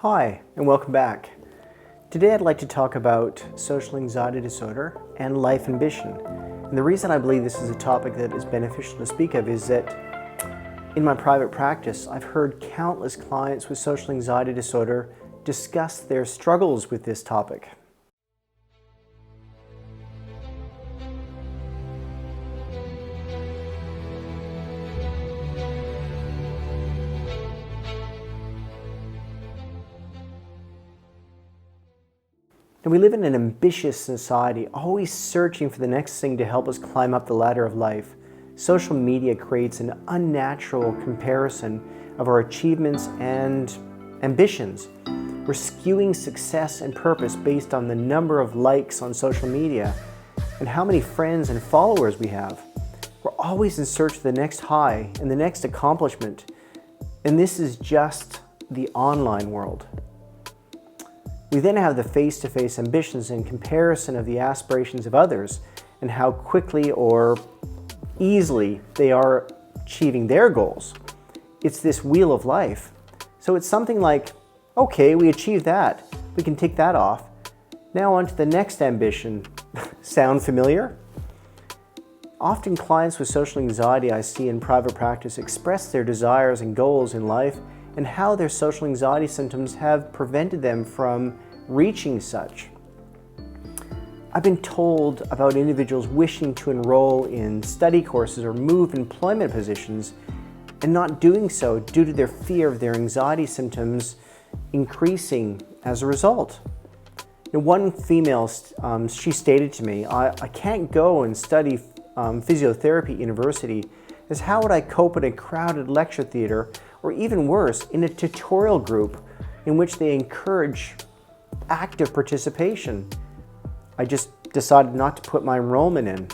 Hi, and welcome back. Today I'd like to talk about social anxiety disorder and life ambition. And the reason I believe this is a topic that is beneficial to speak of is that in my private practice, I've heard countless clients with social anxiety disorder discuss their struggles with this topic. And we live in an ambitious society, always searching for the next thing to help us climb up the ladder of life. Social media creates an unnatural comparison of our achievements and ambitions. We're skewing success and purpose based on the number of likes on social media and how many friends and followers we have. We're always in search of the next high and the next accomplishment. And this is just the online world. We then have the face-to-face ambitions and comparison of the aspirations of others and how quickly or easily they are achieving their goals. It's this wheel of life. So it's something like, okay, we achieved that. We can tick that off. Now on to the next ambition. Sound familiar? Often clients with social anxiety I see in private practice express their desires and goals in life and how their social anxiety symptoms have prevented them from reaching such. I've been told about individuals wishing to enroll in study courses or move employment positions and not doing so due to their fear of their anxiety symptoms increasing as a result. One female, she stated to me, I can't go and study physiotherapy at university, as how would I cope in a crowded lecture theater, or even worse, in a tutorial group in which they encourage active participation? I just decided not to put my enrollment in.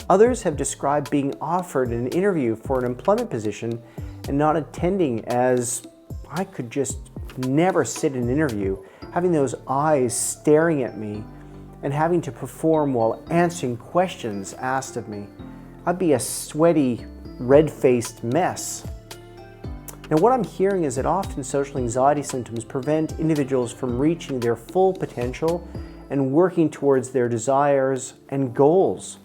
Others have described being offered an interview for an employment position and not attending, as I could just never sit in an interview, having those eyes staring at me and having to perform while answering questions asked of me. I'd be a sweaty, red-faced mess. Now, what I'm hearing is that often social anxiety symptoms prevent individuals from reaching their full potential and working towards their desires and goals.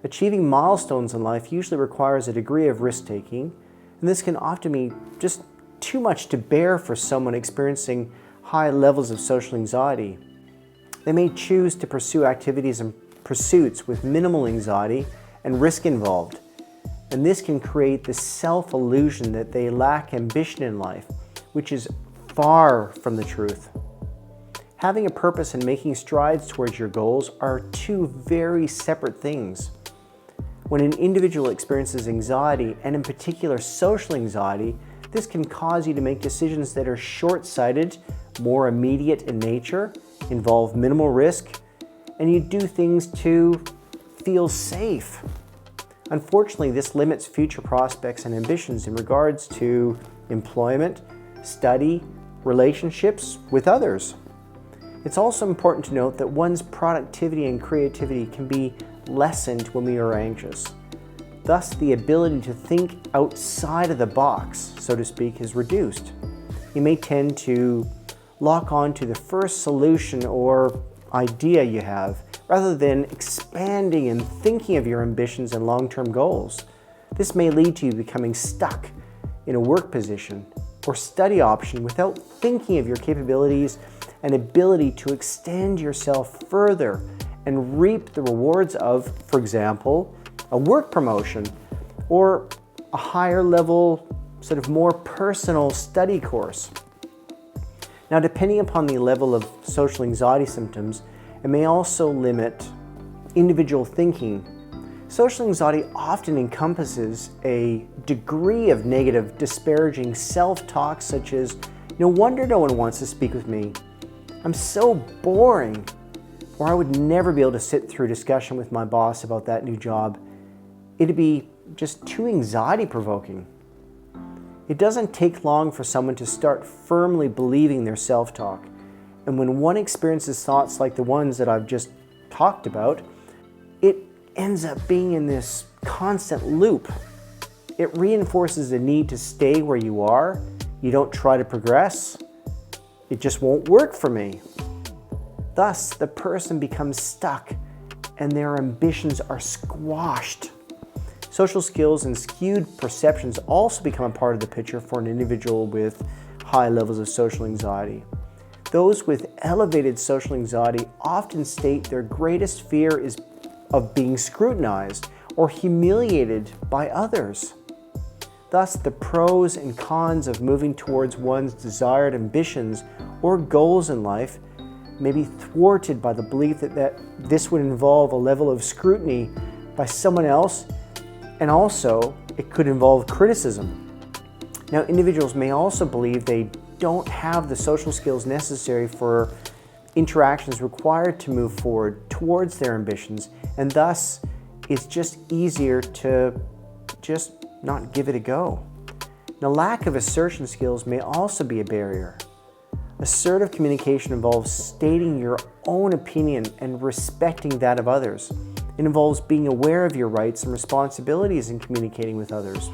Achieving milestones in life usually requires a degree of risk-taking, and this can often be just too much to bear for someone experiencing high levels of social anxiety. They may choose to pursue activities and pursuits with minimal anxiety and risk involved. And this can create the self-illusion that they lack ambition in life, which is far from the truth. Having a purpose and making strides towards your goals are two very separate things. When an individual experiences anxiety, and in particular social anxiety, this can cause you to make decisions that are short-sighted, more immediate in nature, involve minimal risk, and you do things to feel safe. Unfortunately, this limits future prospects and ambitions in regards to employment, study, relationships with others. It's also important to note that one's productivity and creativity can be lessened when we are anxious. Thus, the ability to think outside of the box, so to speak, is reduced. You may tend to lock on to the first solution or idea you have, rather than expanding and thinking of your ambitions and long-term goals. This may lead to you becoming stuck in a work position or study option without thinking of your capabilities and ability to extend yourself further and reap the rewards of, for example, a work promotion or a higher level, sort of more personal study course. Now, depending upon the level of social anxiety symptoms, it may also limit individual thinking. Social anxiety often encompasses a degree of negative, disparaging self-talk such as, "No wonder no one wants to speak with me. I'm so boring." Or, "I would never be able to sit through a discussion with my boss about that new job. It'd be just too anxiety-provoking." It doesn't take long for someone to start firmly believing their self-talk. And when one experiences thoughts like the ones that I've just talked about, it ends up being in this constant loop. It reinforces the need to stay where you are. You don't try to progress. It just won't work for me. Thus, the person becomes stuck and their ambitions are squashed. Social skills and skewed perceptions also become a part of the picture for an individual with high levels of social anxiety. Those with elevated social anxiety often state their greatest fear is of being scrutinized or humiliated by others. Thus, the pros and cons of moving towards one's desired ambitions or goals in life may be thwarted by the belief that this would involve a level of scrutiny by someone else, and also it could involve criticism. Now, individuals may also believe they don't have the social skills necessary for interactions required to move forward towards their ambitions, and thus it's just easier to just not give it a go. Now, lack of assertion skills may also be a barrier. Assertive communication involves stating your own opinion and respecting that of others. It involves being aware of your rights and responsibilities in communicating with others.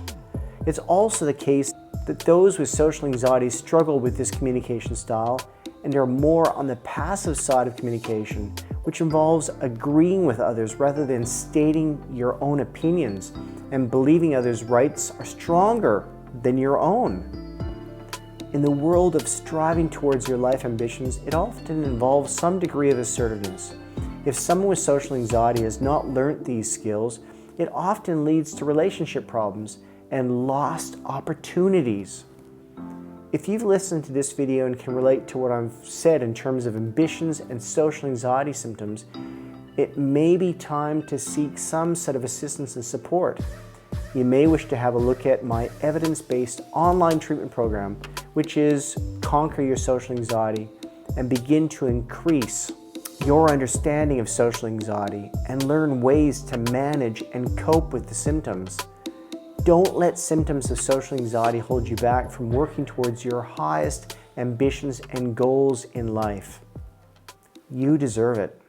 It's also the case that those with social anxiety struggle with this communication style and are more on the passive side of communication, which involves agreeing with others rather than stating your own opinions and believing others' rights are stronger than your own. In the world of striving towards your life ambitions, it often involves some degree of assertiveness. If someone with social anxiety has not learned these skills, it often leads to relationship problems and lost opportunities. If you've listened to this video and can relate to what I've said in terms of ambitions and social anxiety symptoms, it may be time to seek some sort of assistance and support. You may wish to have a look at my evidence-based online treatment program, which is Conquer Your Social Anxiety, and begin to increase your understanding of social anxiety and learn ways to manage and cope with the symptoms. Don't let symptoms of social anxiety hold you back from working towards your highest ambitions and goals in life. You deserve it.